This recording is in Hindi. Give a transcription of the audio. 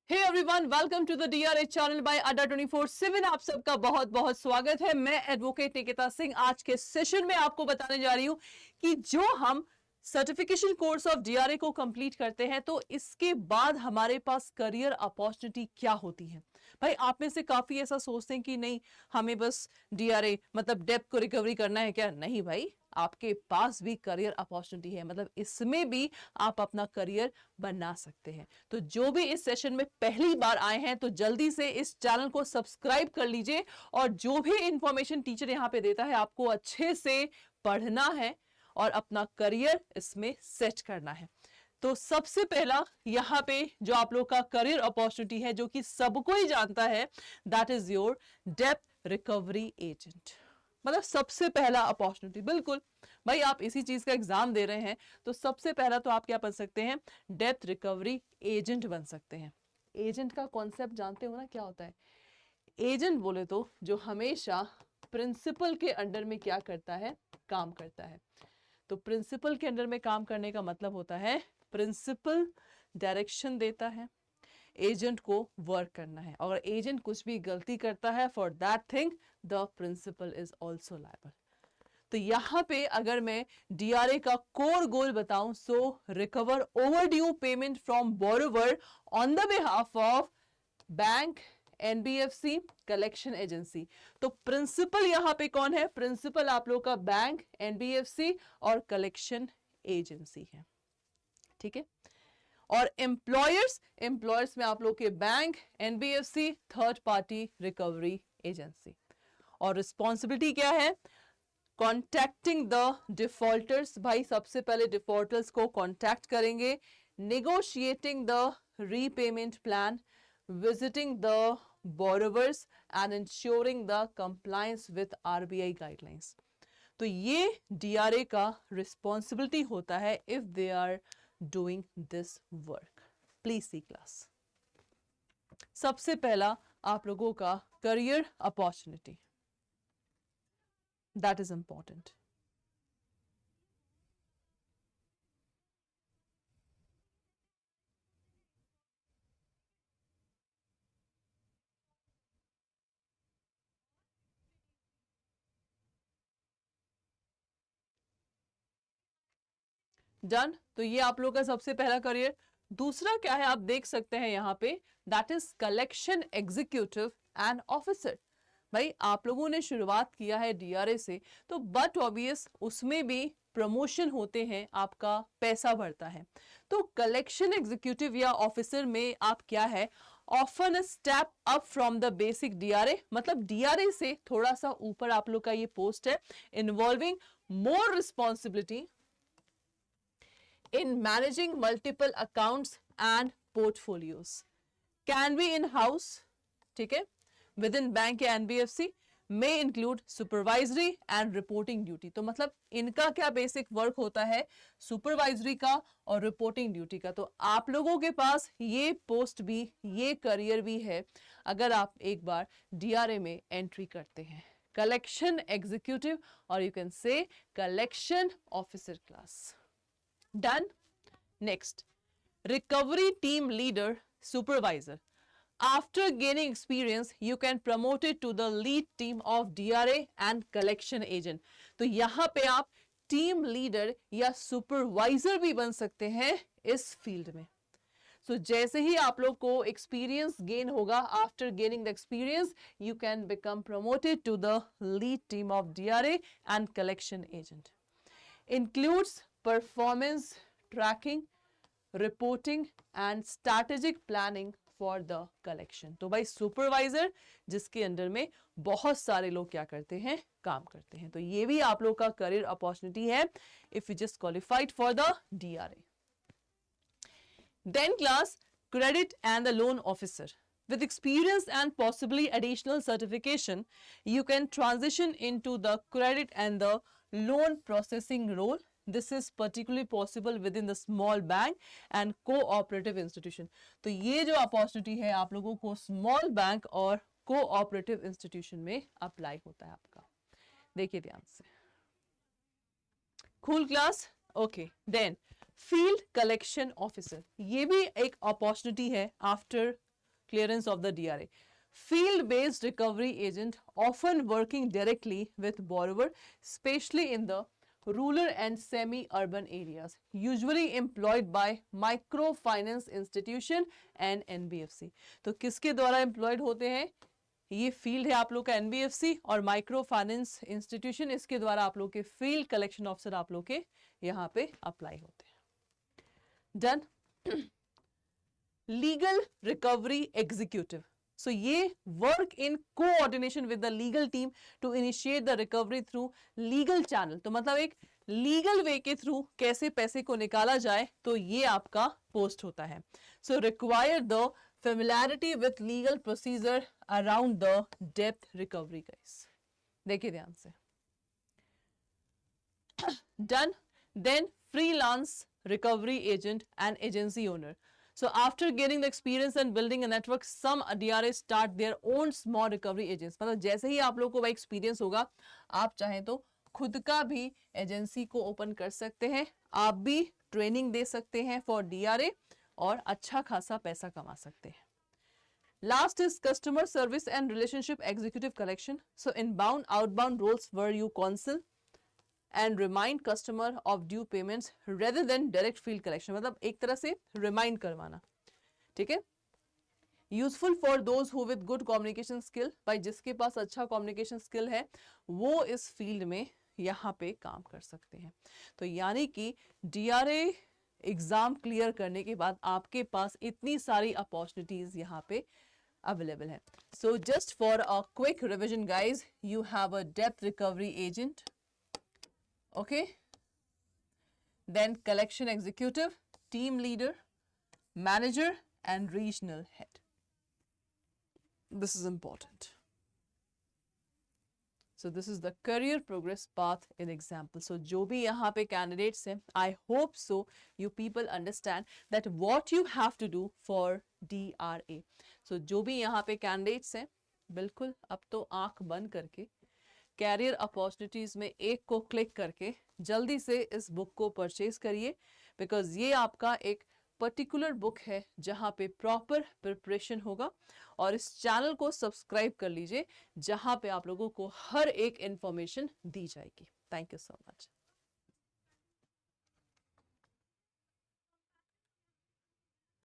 Hey everyone, welcome to the DRA channel by Adda 24/7। आप सबका बहुत बहुत स्वागत है। मैं एडवोकेट निकिता सिंह आज के सेशन में आपको बताने जा रही हूं कि जो हम सर्टिफिकेशन कोर्स ऑफ डीआरए को कंप्लीट करते हैं तो इसके बाद हमारे पास करियर अपॉर्चुनिटी क्या होती है। भाई आप में से काफी ऐसा सोचते हैं कि नहीं, हमें बस डीआरए मतलब डेब्ट को रिकवरी करना है क्या? नहीं भाई, आपके पास भी करियर अपॉर्चुनिटी है, मतलब इसमें भी आप अपना करियर बना सकते हैं। तो जो भी इस सेशन में पहली बार आए हैं तो जल्दी से इस चैनल को सब्सक्राइब कर लीजिए और जो भी इंफॉर्मेशन टीचर यहां पे देता है आपको अच्छे से पढ़ना है और अपना करियर इसमें सेट करना है। तो सबसे पहला यहां पे जो आप लोग का करियर अपॉर्चुनिटी है, जो कि सबको ही जानता है, दैट इज योर डेब्ट रिकवरी एजेंट। मतलब सबसे पहला अपॉर्चुनिटी, बिल्कुल भाई आप इसी चीज का एग्जाम दे रहे हैं तो सबसे पहला तो आप क्या बन सकते हैं? डेब्ट रिकवरी एजेंट बन सकते हैं। एजेंट का कॉन्सेप्ट जानते हो ना क्या होता है? एजेंट बोले तो जो हमेशा प्रिंसिपल के अंडर में क्या करता है? काम करता है। तो प्रिंसिपल के अंडर में काम करने का मतलब होता है प्रिंसिपल डायरेक्शन देता है, एजेंट को वर्क करना है। और एजेंट कुछ भी गलती करता है, for that thing the principal is also liable. तो यहां पे अगर मैं डीआरए का कोर गोल बताऊं, so recover overdue payment from borrower on the behalf of bank, NBFC, collection agency. तो प्रिंसिपल यहां पे कौन है? प्रिंसिपल आप लोग का बैंक, एनबीएफसी और कलेक्शन एजेंसी है। ठीक है। और एम्प्लॉयर्स, एम्प्लॉयर्स में आप लोग के bank, NBFC, third party recovery agency. और रिस्पॉन्सिबिलिटी क्या है? कॉन्टैक्टिंग द डिफॉल्टर्स, भाई सबसे पहले डिफॉल्टर्स को कॉन्टैक्ट करेंगे, negotiating the repayment plan, visiting the borrowers and ensuring the compliance with RBI guidelines। तो ये डीआरए का रिस्पॉन्सिबिलिटी होता है if they are doing this work. Please see class. सबसे पहला आप लोगों का career opportunity, that is important. Done. तो ये आप लोग का सबसे पहला करियर। दूसरा क्या है आप देख सकते हैं यहां पे, that is collection executive and officer. भाई आप लोगों ने शुरुआत किया है डीआरए से, तो बट ऑब्वियस उसमें भी प्रमोशन होते हैं, आपका पैसा बढ़ता है। तो कलेक्शन एग्जीक्यूटिव या ऑफिसर में आप क्या है, often a step up from the basic DRA, मतलब डीआरए से थोड़ा सा ऊपर आप लोग का ये पोस्ट है, involving more responsibility in managing multiple accounts and portfolios, can be in house, ठीक है, within बैंक या NBFC, may include supervisory and reporting duty। तो मतलब इनका क्या बेसिक वर्क होता है? सुपरवाइजरी का और रिपोर्टिंग ड्यूटी का। तो आप लोगों के पास ये पोस्ट भी, ये करियर भी है अगर आप एक बार डीआरए में एंट्री करते हैं। कलेक्शन एग्जीक्यूटिव और you can say collection officer class. Done. Next, recovery team leader, supervisor. After gaining experience, you can promote it to the lead team of DRA and collection agent। तो यहां पे आप टीम लीडर या सुपरवाइजर भी बन सकते हैं इस फील्ड में। सो जैसे ही आप लोग को एक्सपीरियंस गेन होगा, after gaining the experience you can become promoted to the lead team of DRA and collection agent. includes performance tracking, reporting and strategic planning for the collection। तो भाई सुपरवाइजर जिसके अंडर में बहुत सारे लोग क्या करते हैं? काम करते हैं। तो ये भी आप लोग का करियर अपॉर्चुनिटी है if you just qualified for the DRA. Then class, credit and the loan officer। With experience and possibly additional certification, you can transition into the credit and the loan processing role। This is particularly possible within the small bank and cooperative institution। तो ये जो अपॉर्चुनिटी है आप लोगों को स्मॉल बैंक और कोऑपरेटिव इंस्टीट्यूशन में अप्लाई होता है आपका। देखिए ध्यान से। Cool class. Okay, then field collection officer, ये भी एक अपॉर्चुनिटी है after clearance of the DRA. Field-based recovery agent often working directly with borrower, especially in the rural and semi-urban areas, usually employed by microfinance institution and NBFC. तो किसके द्वारा employed होते हैं? ये फील्ड है आप लोग का एनबीएफसी और माइक्रो फाइनेंस इंस्टीट्यूशन, इसके द्वारा आप लोग के फील्ड कलेक्शन ऑफिसर आप लोग के यहाँ पे अप्लाई होते हैं. Done. Legal recovery executive. So ये work in coordination with the legal team to initiate the recovery through legal channel. तो मतलब एक लीगल वे के थ्रू कैसे पैसे को निकाला जाए, तो ये आपका पोस्ट होता है. So require the familiarity with legal procedure around the debt recovery, guys. देखिए ध्यान से. Done. Then freelance recovery agent and agency owner. So after gaining the experience and building a network, some DRAs start their own small recovery agents. मतलब जैसे ही आप लोग को भाई एक्सपीरियंस होगा, आप चाहें तो खुद का भी एजेंसी को ओपन कर सकते हैं, आप भी ट्रेनिंग दे सकते हैं फॉर DRA और अच्छा खासा पैसा कमा सकते हैं. Last is customer service and relationship executive collection. So inbound, outbound roles where you counsel and remind customer of due payments rather than direct field collection. मतलब एक तरह से remind करवाना, ठीक है. Useful for those who with good communication skill. भाई जिसके पास अच्छा कम्युनिकेशन स्किल है वो इस फील्ड में यहाँ पे काम कर सकते हैं. तो यानी कि DRA एग्जाम क्लियर करने के बाद आपके पास इतनी सारी अपॉर्चुनिटीज यहाँ पे अवेलेबल है. So just for a quick revision guys, you have a डेब्ट recovery agent, okay, then collection executive, team leader, manager and regional head. This is important. So this is the career progress path in example. So जो भी यहाँ पे candidates हैं, I hope so you people understand that what you have to do for DRA. So जो भी यहाँ पे candidates हैं, बिल्कुल अब तो आंख बंद करके कैरियर अपॉर्चुनिटीज में एक को क्लिक करके जल्दी से इस बुक को परचेज करिए, बिकॉज ये आपका एक पर्टिकुलर बुक है जहाँ पे प्रॉपर प्रिपरेशन होगा. और इस चैनल को सब्सक्राइब कर लीजिए जहाँ पे आप लोगों को हर एक इंफॉर्मेशन दी जाएगी. Thank you so much.